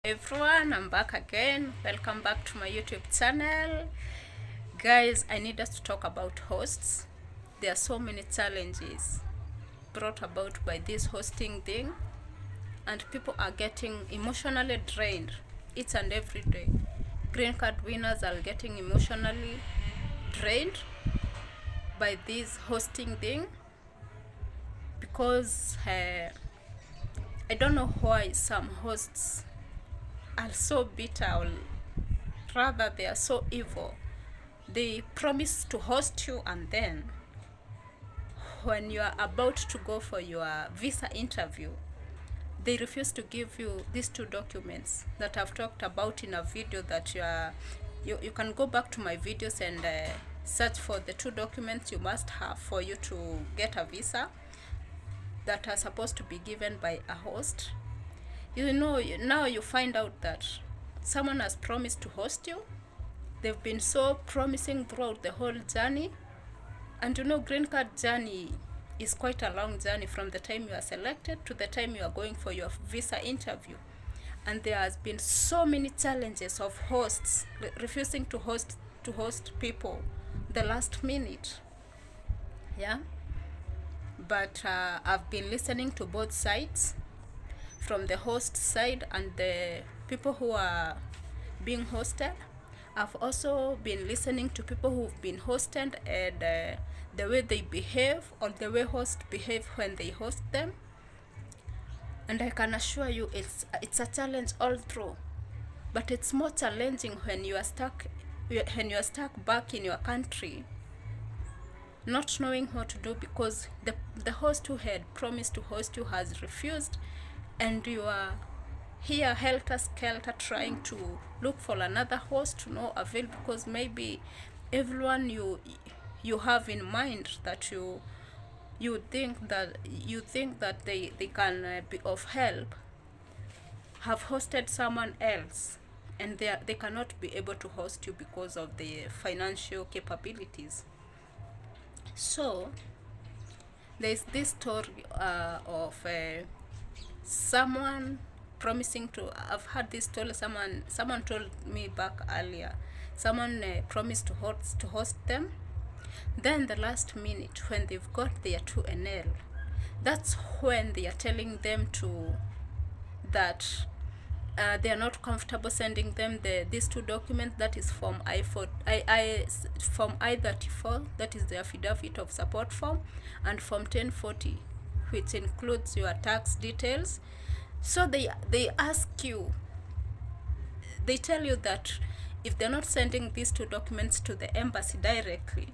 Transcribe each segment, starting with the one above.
Everyone, I'm back again. Welcome back to my YouTube channel. Guys, I need us to talk about hosts. There are so many challenges brought about by this hosting thing, and people are getting emotionally drained each and every day. Green card winners are getting emotionally drained by this hosting thing because I don't know why some hosts are so bitter, or rather they are so evil. They promise to host you, and then when you are about to go for your visa interview, they refuse to give you these two documents that I've talked about in a video that you can go back to my videos and search for the two documents you must have for you to get a visa that are supposed to be given by a host. Now you find out that someone has promised to host you. They've been so promising throughout the whole journey. And green card journey is quite a long journey from the time you are selected to the time you are going for your visa interview. And there has been so many challenges of hosts refusing to host people the last minute. Yeah. But I've been listening to both sides, from the host side and the people who are being hosted. I've also been listening to people who've been hosted and the way they behave, or the way hosts behave when they host them. And I can assure you it's a challenge all through. But it's more challenging when you are stuck back in your country, not knowing what to do because the host who had promised to host you has refused, and you are here helter-skelter trying to look for another host to no avail, because maybe everyone you have in mind that you think that they can be of help have hosted someone else, and they cannot be able to host you because of the financial capabilities. So there's this story of someone promising to. I've heard this story. Someone told me back earlier. Someone promised to host them. Then the last minute, when they've got their 2NL, that's when they are telling them that they are not comfortable sending them these two documents. That is Form Form I-34, that is the affidavit of support form, and Form 1040, which includes your tax details. So they ask you, they tell you that if they're not sending these two documents to the embassy directly,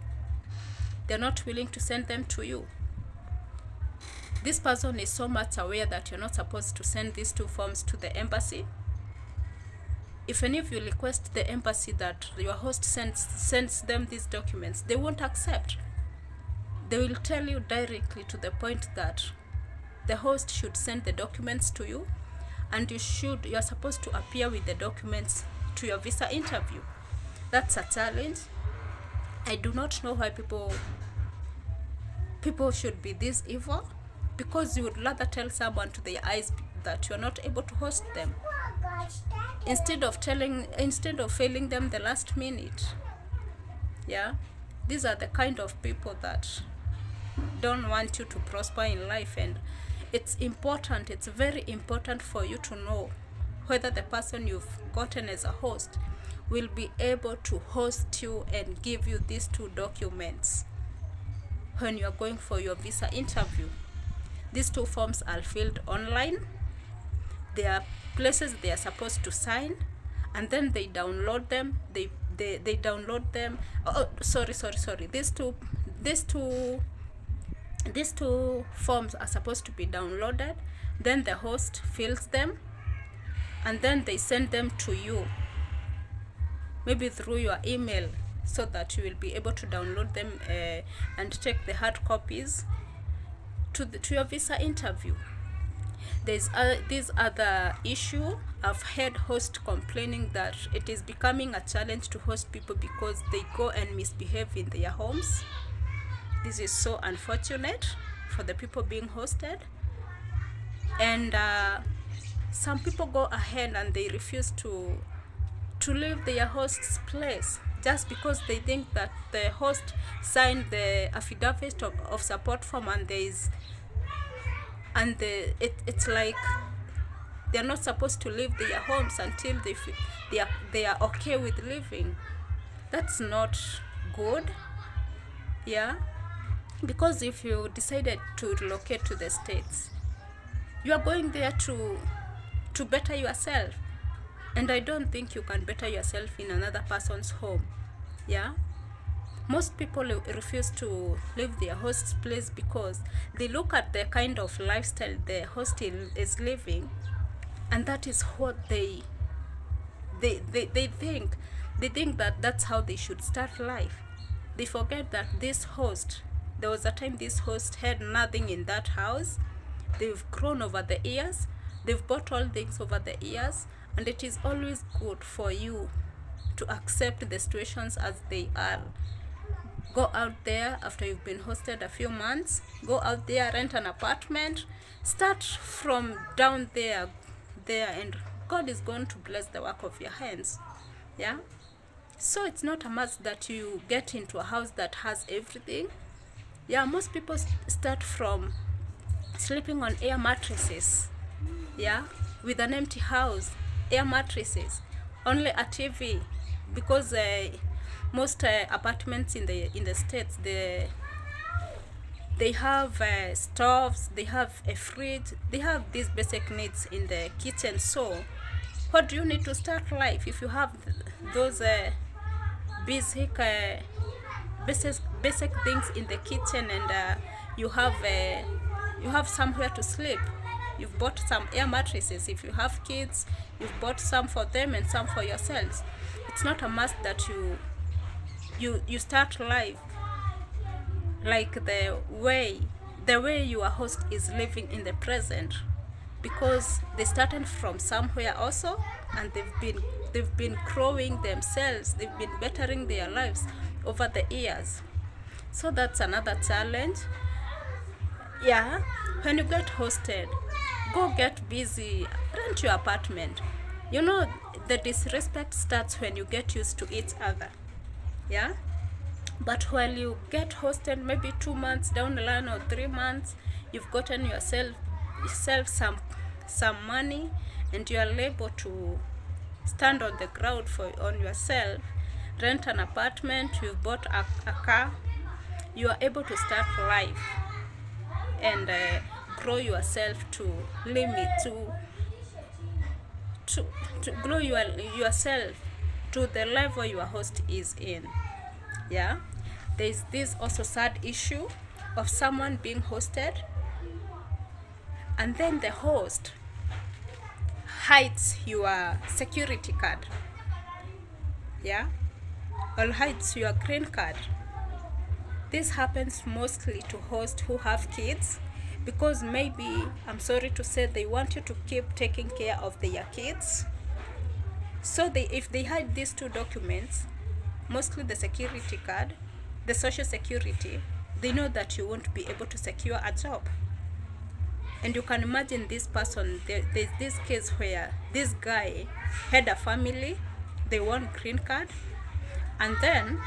they're not willing to send them to you. This person is so much aware that you're not supposed to send these two forms to the embassy. If any of you request the embassy that your host sends them these documents, they won't accept. They will tell you directly to the point that the host should send the documents to you, and you are supposed to appear with the documents to your visa interview. That's a challenge. I do not know why people should be this evil, because you would rather tell someone to their eyes that you're not able to host them instead of failing them the last minute. Yeah, these are the kind of people that don't want you to prosper in life, and it's very important for you to know whether the person you've gotten as a host will be able to host you and give you these two documents when you are going for your visa interview. These two forms are filled online. There are places they are supposed to sign, and then they download them. They download them. Oh, sorry. These two forms are supposed to be downloaded. Then the host fills them, and then they send them to you, maybe through your email, so that you will be able to download them and take the hard copies to your visa interview. There's this other issue. I've heard hosts complaining that it is becoming a challenge to host people because they go and misbehave in their homes. This is so unfortunate for the people being hosted, and some people go ahead and they refuse to leave their host's place just because they think that the host signed the affidavit of support form, and it's like they're not supposed to leave their homes until they are okay with living. That's not good. Yeah, because if you decided to relocate to the States, you are going there to better yourself, and I don't think you can better yourself in another person's home. Yeah, most people refuse to leave their host's place because they look at the kind of lifestyle the host is living, and that is what they think. They think that that's how they should start life. They forget that there was a time this host had nothing in that house. They've grown over the years, they've bought all things over the years, and it is always good for you to accept the situations as they are. Go out there after you've been hosted a few months, go out there, rent an apartment, start from down there, and God is going to bless the work of your hands. Yeah, so it's not a must that you get into a house that has everything. Yeah, most people start from sleeping on air mattresses. Yeah, with an empty house, air mattresses, only a TV, because most apartments in the States, they have stoves, they have a fridge, they have these basic needs in the kitchen. So what do you need to start life if you have those basic things in the kitchen, and you have somewhere to sleep? You've bought some air mattresses. If you have kids, you've bought some for them and some for yourselves. It's not a must that you start life like the way your host is living in the present, because they started from somewhere also, and they've been growing themselves, they've been bettering their lives over the years. So that's another challenge. Yeah, when you get hosted, go get busy, rent your apartment. You know, the disrespect starts when you get used to each other. Yeah, but while you get hosted, maybe 2 months down the line or 3 months, you've gotten yourself some money, and you are able to stand on the ground on yourself, rent an apartment, you've bought a car, you are able to start life and grow yourself to limit to grow yourself to the level your host is in. Yeah, there's this also sad issue of someone being hosted, and then the host hides your security card. Yeah, or hides your green card. This happens mostly to hosts who have kids, because maybe, I'm sorry to say, they want you to keep taking care of their kids. So if they hide these two documents, mostly the security card, the social security, they know that you won't be able to secure a job. And you can imagine this person, there's this case where this guy had a family, they want green card, and then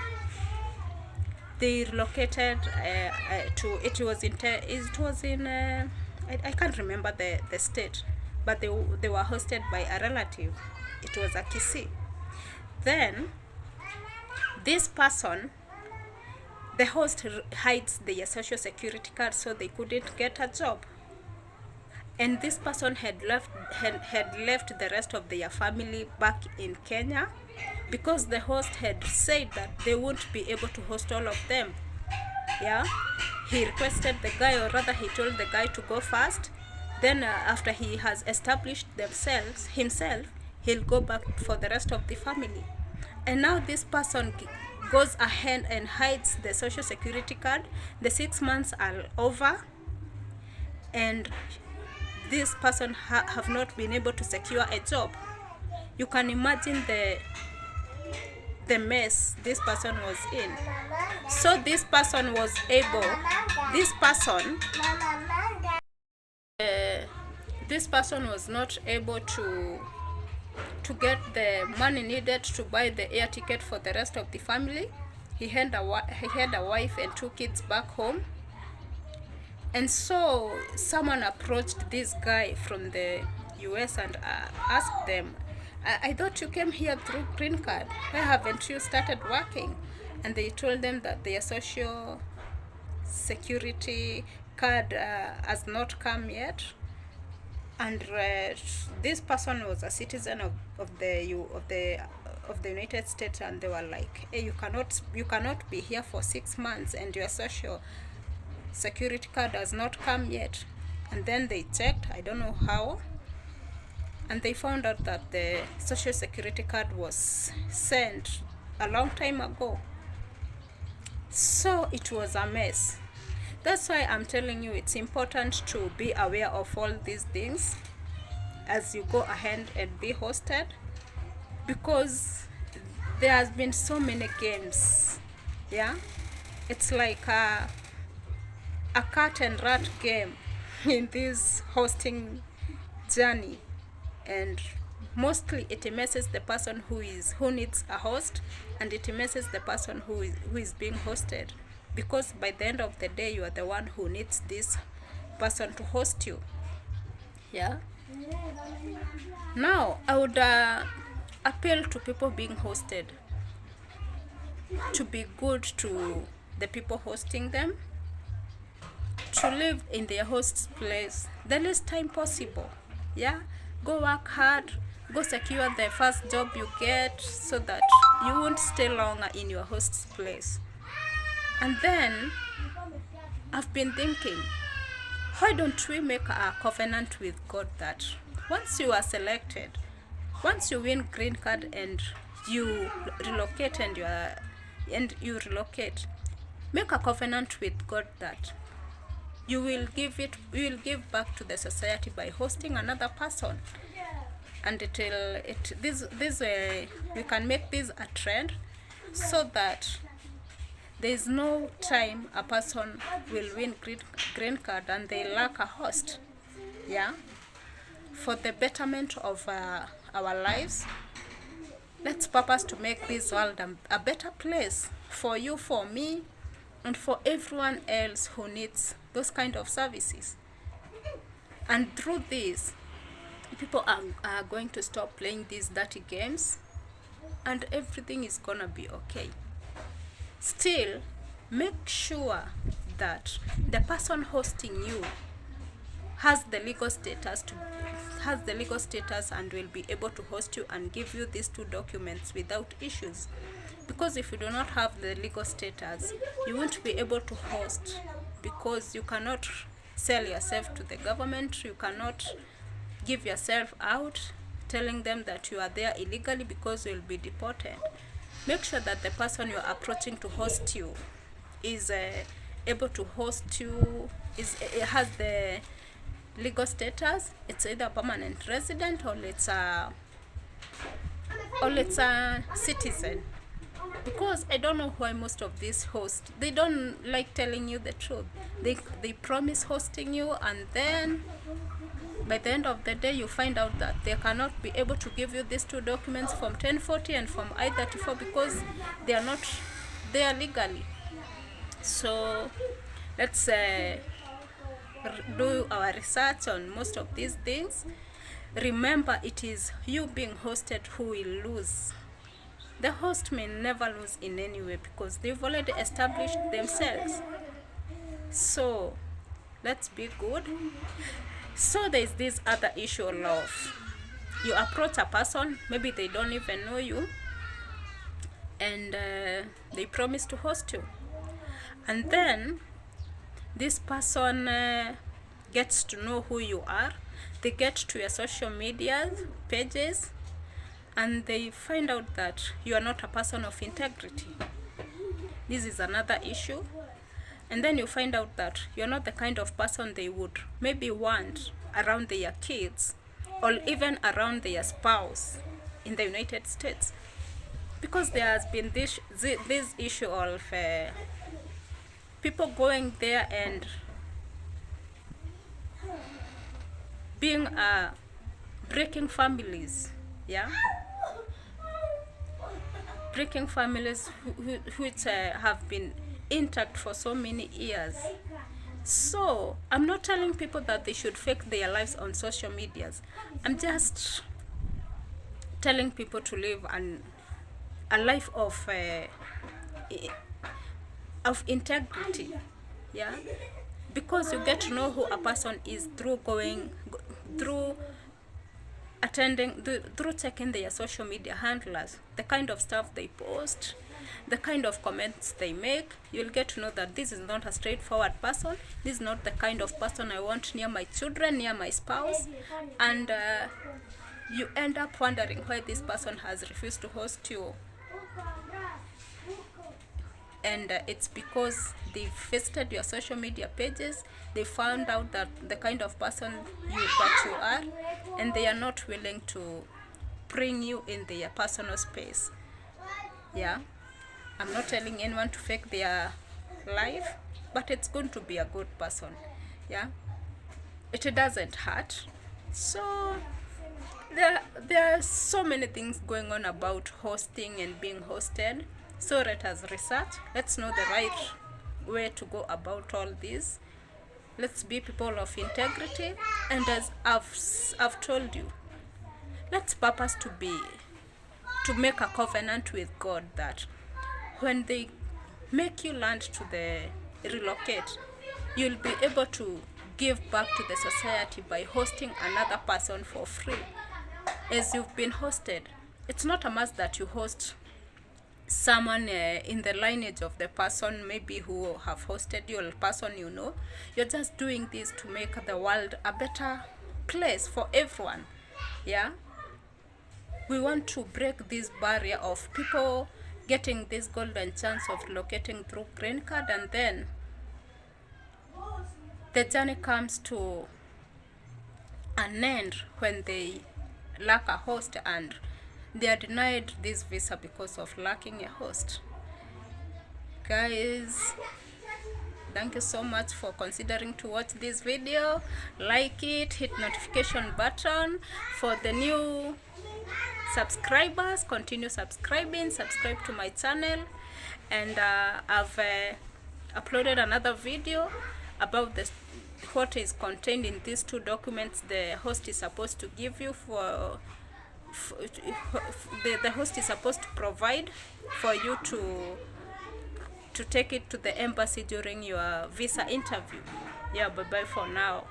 they relocated I can't remember the state, but they were hosted by a relative. It was a Kisii. Then this person, the host hides their social security card so they couldn't get a job. And this person had left the rest of their family back in Kenya, because the host had said that they won't be able to host all of them. Yeah, he requested the guy, or rather he told the guy to go first. Then after he has established himself, he'll go back for the rest of the family. And now this person goes ahead and hides the social security card. The 6 months are over, and this person have not been able to secure a job. You can imagine the mess this person was in. So this person was able, this person was not able to get the money needed to buy the air ticket for the rest of the family. He had a wife and 2 kids back home. And so someone approached this guy from the US and asked them, I thought you came here through green card. Why haven't you started working? And they told them that their social security card has not come yet. And this person was a citizen of the United States, and they were like, hey, you cannot be here for 6 months and your social security card has not come yet. And then they checked, I don't know how, and they found out that the social security card was sent a long time ago. So it was a mess. That's why I'm telling you it's important to be aware of all these things as you go ahead and be hosted, because there has been so many games. Yeah, it's like a cat and rat game in this hosting journey, and mostly it messes the person who needs a host, and it messes the person who is being hosted, because by the end of the day you are the one who needs this person to host you. Yeah, now I would appeal to people being hosted to be good to the people hosting them, to live in their host's place the least time possible. Yeah, go work hard, go secure the first job you get so that you won't stay longer in your host's place. And then I've been thinking, why don't we make a covenant with God that once you are selected, once you win green card and you relocate make a covenant with God that you will give back to the society by hosting another person. And we can make this a trend, so that there is no time a person will win green card and they lack a host. Yeah, for the betterment of our lives, let's purpose to make this world a better place for you, for me, and for everyone else who needs those kind of services. And through this, people are going to stop playing these dirty games, and everything is gonna be okay. Still, make sure that the person hosting you has the legal status and will be able to host you and give you these 2 documents without issues. Because if you do not have the legal status, you won't be able to host, because you cannot sell yourself to the government. You cannot give yourself out telling them that you are there illegally, because you will be deported. Make sure that the person you are approaching to host you is able to host you, has the legal status. It's either a permanent resident or it's a citizen. Because I don't know why most of these hosts, they don't like telling you the truth. They promise hosting you, and then by the end of the day you find out that they cannot be able to give you these 2 documents from 1040 and from I-34, because they are not there legally. So let's do our research on most of these things. Remember, it is you being hosted who will lose. The host may never lose in any way, because they've already established themselves. So let's be good. So there's this other issue of, you approach a person, maybe they don't even know you, and they promise to host you, and then this person gets to know who you are. They get to your social media pages, and they find out that you are not a person of integrity. This is another issue. And then you find out that you're not the kind of person they would maybe want around their kids, or even around their spouse in the United States. Because there has been this issue of people going there and being breaking families, yeah, breaking families which have been intact for so many years. So I'm not telling people that they should fake their lives on social medias. I'm just telling people to live a life of integrity, yeah, because you get to know who a person is through through checking their social media handlers, the kind of stuff they post, the kind of comments they make. You'll get to know that this is not a straightforward person. This is not the kind of person I want near my children, near my spouse. And you end up wondering why this person has refused to host you. And it's because they visited your social media pages, they found out that the kind of person that you are, and they are not willing to bring you in their personal space. Yeah, I'm not telling anyone to fake their life, but it's going to be a good person. Yeah, it doesn't hurt. So there are so many things going on about hosting and being hosted. So let us research. Let's know the right way to go about all this. Let's be people of integrity. And as I've told you, let's purpose to make a covenant with God that when they make you land to the relocate, you'll be able to give back to the society by hosting another person for free. As you've been hosted, it's not a must that you host someone in the lineage of the person maybe who have hosted you, or person you know. You're just doing this to make the world a better place for everyone. Yeah, we want to break this barrier of people getting this golden chance of locating through green card, and then the journey comes to an end when they lack a host and they are denied this visa because of lacking a host. Guys, thank you so much for considering to watch this video. Like it, hit notification button. For the new subscribers, continue subscribing, subscribe to my channel. And I've uploaded another video about what is contained in these two documents the host is supposed to give you the host is supposed to provide for you to take it to the embassy during your visa interview. Yeah, bye bye for now.